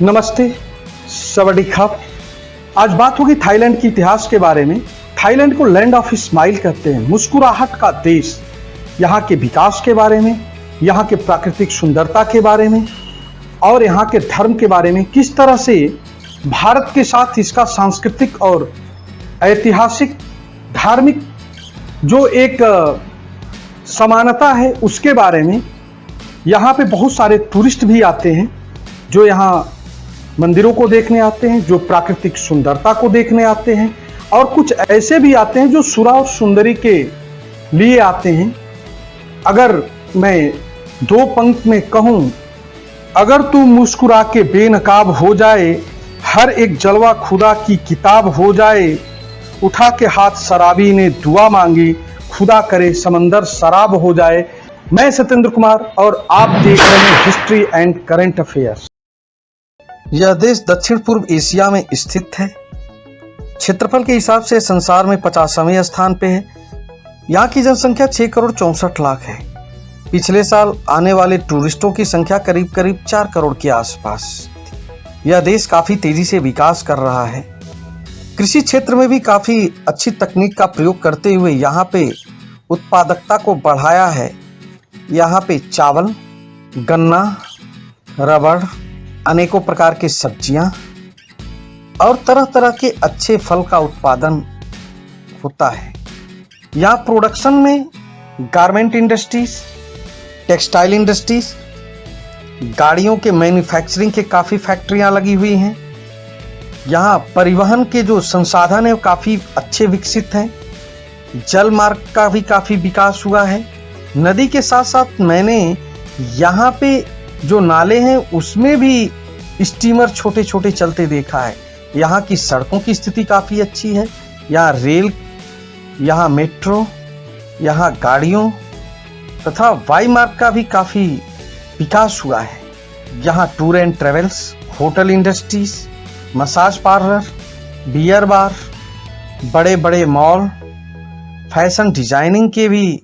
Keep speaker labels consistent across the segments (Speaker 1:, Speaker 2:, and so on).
Speaker 1: नमस्ते, सवाडी खाप। आज बात होगी थाईलैंड के इतिहास के बारे में। थाईलैंड को लैंड ऑफ स्माइल कहते हैं, मुस्कुराहट का देश। यहाँ के विकास के बारे में, यहाँ के प्राकृतिक सुंदरता के बारे में और यहाँ के धर्म के बारे में, किस तरह से भारत के साथ इसका सांस्कृतिक और ऐतिहासिक धार्मिक जो एक समानता है उसके बारे में। यहाँ पे बहुत सारे टूरिस्ट भी आते हैं जो यहाँ मंदिरों को देखने आते हैं, जो प्राकृतिक सुंदरता को देखने आते हैं, और कुछ ऐसे भी आते हैं जो सुरा और सुंदरी के लिए आते हैं। अगर मैं दो पंक्ति में कहूँ, अगर तू मुस्कुरा के बेनकाब हो जाए, हर एक जलवा खुदा की किताब हो जाए, उठा के हाथ शराबी ने दुआ मांगी, खुदा करे समंदर शराब हो जाए। मैं सत्येंद्र कुमार और आप देख रहे हैं हिस्ट्री एंड करंट अफेयर्स।
Speaker 2: यह देश दक्षिण पूर्व एशिया में स्थित है। क्षेत्रफल के हिसाब से संसार में 50वें स्थान पे है। यहाँ की जनसंख्या 6 करोड़ 64 लाख है। पिछले साल आने वाले टूरिस्टों की संख्या करीब करीब 4 करोड़ के आसपास थी। यह देश काफी तेजी से विकास कर रहा है। कृषि क्षेत्र में भी काफी अच्छी तकनीक का प्रयोग करते हुए यहाँ पे उत्पादकता को बढ़ाया है। यहाँ पे चावल, गन्ना, रबड़, अनेकों प्रकार के सब्जियां और तरह तरह के अच्छे फल का उत्पादन होता है। यहाँ प्रोडक्शन में गारमेंट इंडस्ट्रीज, टेक्सटाइल इंडस्ट्रीज, गाड़ियों के मैन्युफैक्चरिंग के काफ़ी फैक्ट्रियां लगी हुई हैं। यहाँ परिवहन के जो संसाधन है वो काफ़ी अच्छे विकसित हैं। जल मार्ग का भी काफ़ी विकास हुआ है। नदी के साथ साथ मैंने यहाँ पे जो नाले हैं उसमें भी स्टीमर छोटे छोटे चलते देखा है। यहाँ की सड़कों की स्थिति काफ़ी अच्छी है। यहाँ रेल, यहाँ मेट्रो, यहाँ गाड़ियों तथा वायु मार्ग का भी काफ़ी विकास हुआ है। यहाँ tour and travels, hotel industries, massage parlour, beer bar, बड़े बड़े मॉल, फैशन डिजाइनिंग के भी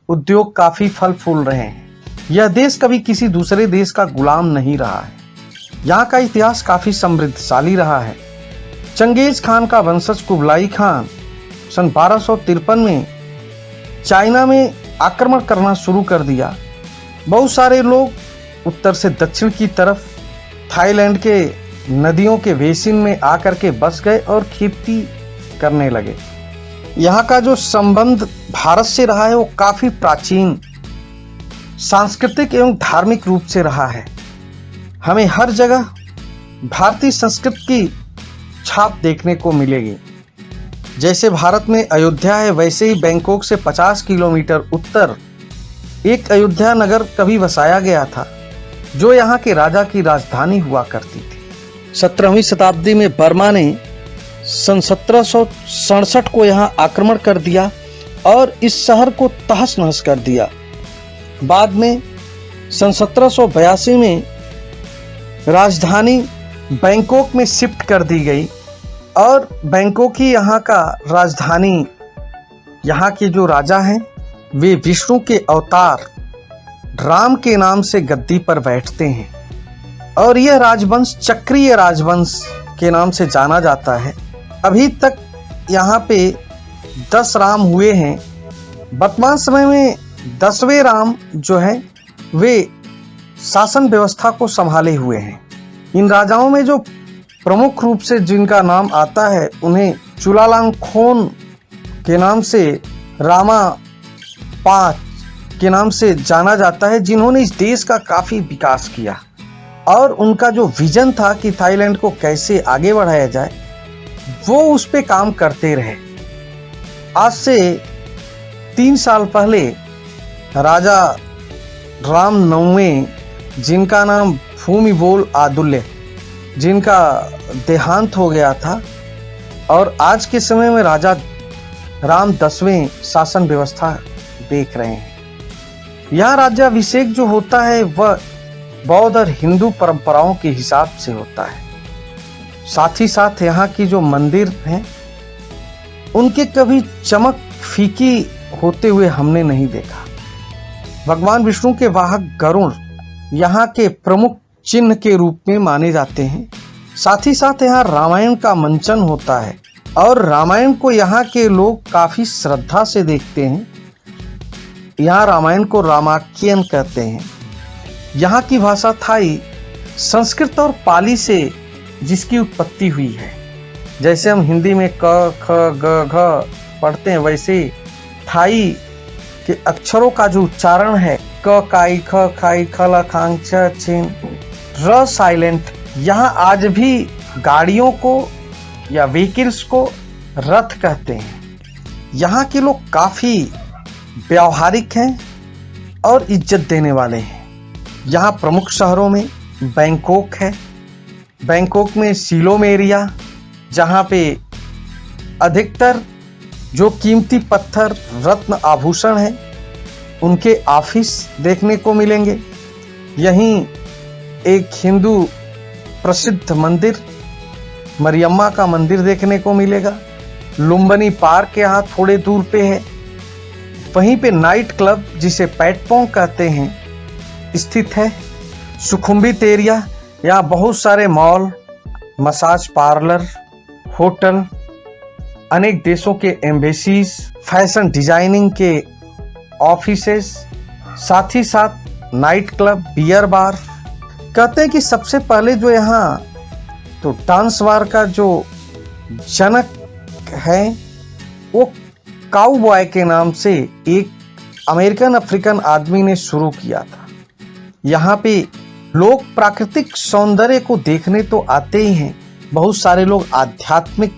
Speaker 2: उद्योग काफ़ी फल फूल रहे हैं। यह देश कभी किसी दूसरे देश का गुलाम नहीं रहा है। यहाँ का इतिहास काफ़ी समृद्धशाली रहा है। चंगेज खान का वंशज कुबलाई खान सन 1253 में चाइना में आक्रमण करना शुरू कर दिया। बहुत सारे लोग उत्तर से दक्षिण की तरफ थाईलैंड के नदियों के बेसिन में आकर के बस गए और खेती करने लगे। यहाँ का जो संबंध भारत से रहा है वो काफ़ी प्राचीन, सांस्कृतिक एवं धार्मिक रूप से रहा है। हमें हर जगह भारतीय संस्कृति की छाप देखने को मिलेगी। जैसे भारत में अयोध्या है, वैसे ही बैंकॉक से 50 किलोमीटर उत्तर एक अयोध्या नगर कभी बसाया गया था, जो यहाँ के राजा की राजधानी हुआ करती थी। 17वीं शताब्दी में बर्मा ने सन 1767 को यहाँ आक्रमण कर दिया और इस शहर को तहस नहस कर दिया। बाद में सन 1782 में राजधानी बैंकॉक में शिफ्ट कर दी गई और बैंकॉक ही यहाँ का राजधानी। यहाँ के जो राजा हैं वे विष्णु के अवतार राम के नाम से गद्दी पर बैठते हैं और यह राजवंश चक्रीय राजवंश के नाम से जाना जाता है। अभी तक यहाँ पे 10 राम हुए हैं। वर्तमान समय में 10वें राम जो है वे शासन व्यवस्था को संभाले हुए हैं। इन राजाओं में जो प्रमुख रूप से जिनका नाम आता है उन्हें चुलालांगखोन के नाम से, रामा पाँच के नाम से जाना जाता है, जिन्होंने इस देश का काफ़ी विकास किया और उनका जो विजन था कि थाईलैंड को कैसे आगे बढ़ाया जाए वो उस पे काम करते रहे। आज से 3 साल पहले राजा राम 9वें, जिनका नाम भूमिबोल आदुल्य, जिनका देहांत हो गया था, और आज के समय में राजा राम 10वें शासन व्यवस्था देख रहे हैं। यहाँ राज्याभिषेक जो होता है वह बौद्ध और हिंदू परंपराओं के हिसाब से होता है। साथ ही साथ यहाँ की जो मंदिर हैं उनके कभी चमक फीकी होते हुए हमने नहीं देखा। भगवान विष्णु के वाहक गरुड़ यहाँ के प्रमुख चिन्ह के रूप में माने जाते हैं। साथ ही साथ यहाँ रामायण का मंचन होता है और रामायण को यहाँ के लोग काफ़ी श्रद्धा से देखते हैं। यहाँ रामायण को रामाख्यान कहते हैं। यहाँ की भाषा थाई संस्कृत और पाली से जिसकी उत्पत्ति हुई है। जैसे हम हिंदी में क ख ग घ पढ़ते हैं, वैसे थाई के अक्षरों का जो उच्चारण है क काई ख खाई खल खांग छ छिन र साइलेंट, यहाँ आज भी गाड़ियों को या व्हीकल्स को रथ कहते हैं। यहाँ के लोग काफ़ी व्यावहारिक हैं और इज्जत देने वाले हैं। यहाँ प्रमुख शहरों में बैंकॉक है। बैंकॉक में सिलोम एरिया, जहाँ पे अधिकतर जो कीमती पत्थर रत्न आभूषण हैं उनके ऑफिस देखने को मिलेंगे। यहीं एक हिंदू प्रसिद्ध मंदिर मरियम्मा का मंदिर देखने को मिलेगा। लुम्बिनी पार्क यहाँ थोड़े दूर पे है। वहीं पे नाइट क्लब जिसे पैटपोंग कहते हैं स्थित है। सुखुम्बित एरिया, यहाँ बहुत सारे मॉल, मसाज पार्लर, होटल, अनेक देशों के एम्बेसीज, फैशन डिजाइनिंग के ऑफिसेस, साथ ही साथ नाइट क्लब, बियर बार। कहते हैं कि सबसे पहले जो यहाँ तो डांस बार का जो जनक है वो काउबॉय के नाम से एक अमेरिकन अफ्रीकन आदमी ने शुरू किया था। यहाँ पे लोग प्राकृतिक सौंदर्य को देखने तो आते ही हैं, बहुत सारे लोग आध्यात्मिक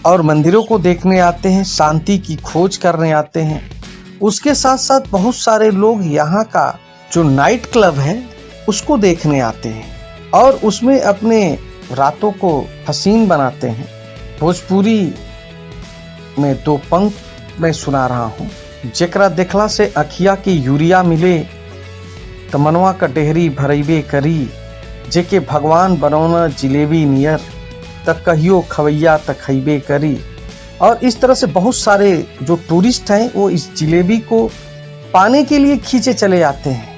Speaker 2: और मंदिरों को देखने आते हैं, शांति की खोज करने आते हैं। उसके साथ साथ बहुत सारे लोग यहाँ का जो नाइट क्लब है उसको देखने आते हैं और उसमें अपने रातों को हसीन बनाते हैं। भोजपुरी में दो पंख मैं सुना रहा हूँ। जेकरा देखला से अखिया की यूरिया मिले त मनवा का डेहरी भरैबे करी, जेके भगवान बनौना जिलेबी नियर त कहियो खवैया त खैबे करी। और इस तरह से बहुत सारे जो टूरिस्ट हैं वो इस जिलेबी को पाने के लिए खींचे चले आते हैं।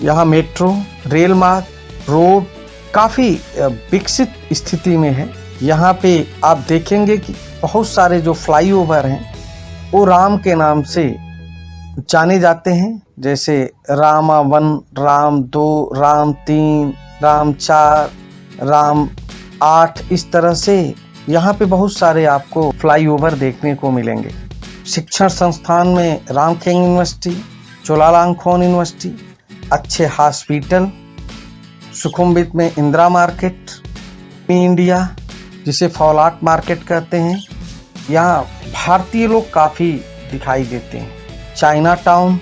Speaker 2: यहाँ मेट्रो, रेल मार्ग, रोड काफ़ी विकसित स्थिति में है। यहाँ पे आप देखेंगे कि बहुत सारे जो फ्लाईओवर हैं वो राम के नाम से जाने जाते हैं, जैसे रामा 1, राम 2, राम 3, राम 4, राम 8। इस तरह से यहाँ पे बहुत सारे आपको फ्लाईओवर देखने को मिलेंगे। शिक्षण संस्थान में रामखेंग यूनिवर्सिटी, चोलालांगखोन यूनिवर्सिटी, अच्छे हॉस्पिटल, सुखुम्बित में इंदिरा मार्केट, इंडिया जिसे फौलाट मार्केट कहते हैं, यहाँ भारतीय लोग काफ़ी दिखाई देते हैं। China town.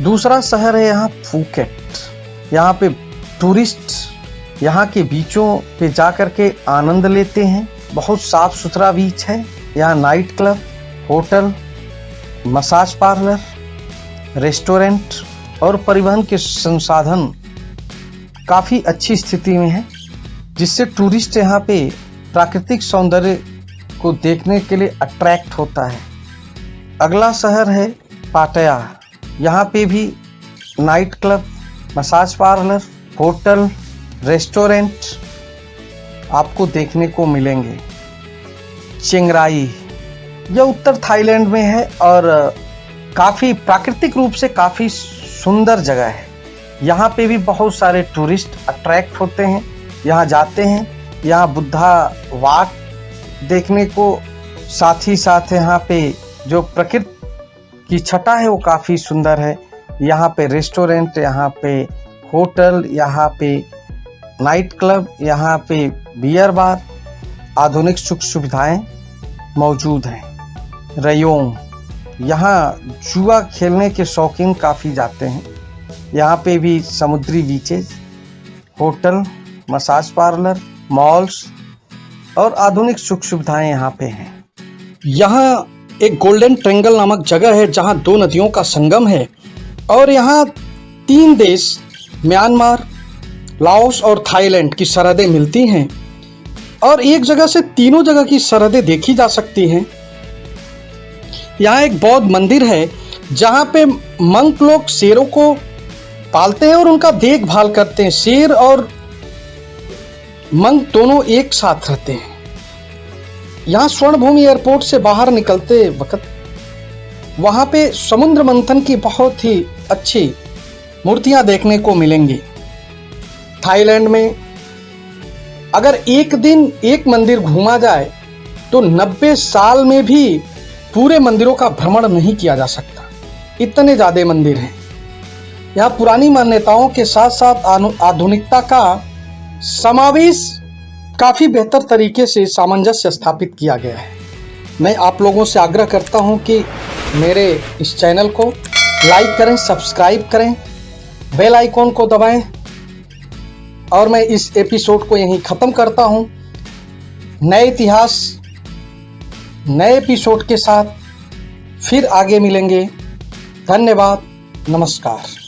Speaker 2: दूसरा शहर है यहाँ फुकेट। यहाँ पे टूरिस्ट यहाँ के बीचों पे जा कर के आनंद लेते हैं। बहुत साफ सुथरा बीच है। यहाँ night club, hotel, massage parlour, restaurant और परिवहन के संसाधन काफ़ी अच्छी स्थिति में है, जिससे टूरिस्ट यहाँ पे प्राकृतिक सौंदर्य को देखने के लिए अट्रैक्ट होता है। अगला शहर है पाटया। यहाँ पे भी night club, massage parlour, hotel, restaurant आपको देखने को मिलेंगे। चिंगराई, यह उत्तर थाईलैंड में है और काफ़ी प्राकृतिक रूप से काफ़ी सुंदर जगह है। यहाँ पे भी बहुत सारे टूरिस्ट अट्रैक्ट होते हैं, यहाँ जाते हैं। यहाँ बुद्धा वाक देखने को, साथ ही साथ यहाँ पे जो प्रकृति की छटा है वो काफ़ी सुंदर है। यहाँ पे रेस्टोरेंट, यहाँ पे होटल, यहाँ पे नाइट क्लब, यहाँ पे बियर बार, आधुनिक सुख सुविधाएं मौजूद हैं। रयोंग, यहाँ जुआ खेलने के शौकीन काफ़ी जाते हैं। यहाँ पे भी समुद्री beaches, hotel, massage parlour, malls और आधुनिक सुख सुविधाएं यहाँ पे हैं। यहाँ एक गोल्डन ट्रायंगल नामक जगह है जहाँ दो नदियों का संगम है और यहाँ 3 देश म्यांमार, लाओस और थाईलैंड की सरहदें मिलती हैं और एक जगह से तीनों जगह की सरहदें देखी जा सकती हैं। यहाँ एक बौद्ध मंदिर है जहाँ पे मंक लोग शेरों को पालते हैं और उनका देखभाल करते हैं। शेर और मंग दोनों एक साथ रहते हैं। यहाँ स्वर्णभूमि एयरपोर्ट से बाहर निकलते वक्त वहाँ पे समुद्र मंथन की बहुत ही अच्छी मूर्तियाँ देखने को मिलेंगी। थाईलैंड में अगर एक दिन एक मंदिर घूमा जाए तो 90 साल में भी पूरे मंदिरों का भ्रमण नहीं किया जा सकता, इतने ज़्यादा मंदिर हैं। यहाँ पुरानी मान्यताओं के साथ साथ आधुनिकता का समावेश काफ़ी बेहतर तरीके से सामंजस्य स्थापित किया गया है। मैं आप लोगों से आग्रह करता हूँ कि मेरे इस चैनल को लाइक करें, सब्सक्राइब करें, बेल आइकॉन को दबाएं और मैं इस एपिसोड को यहीं ख़त्म करता हूँ। नए इतिहास नए एपिसोड के साथ फिर आगे मिलेंगे। धन्यवाद, नमस्कार।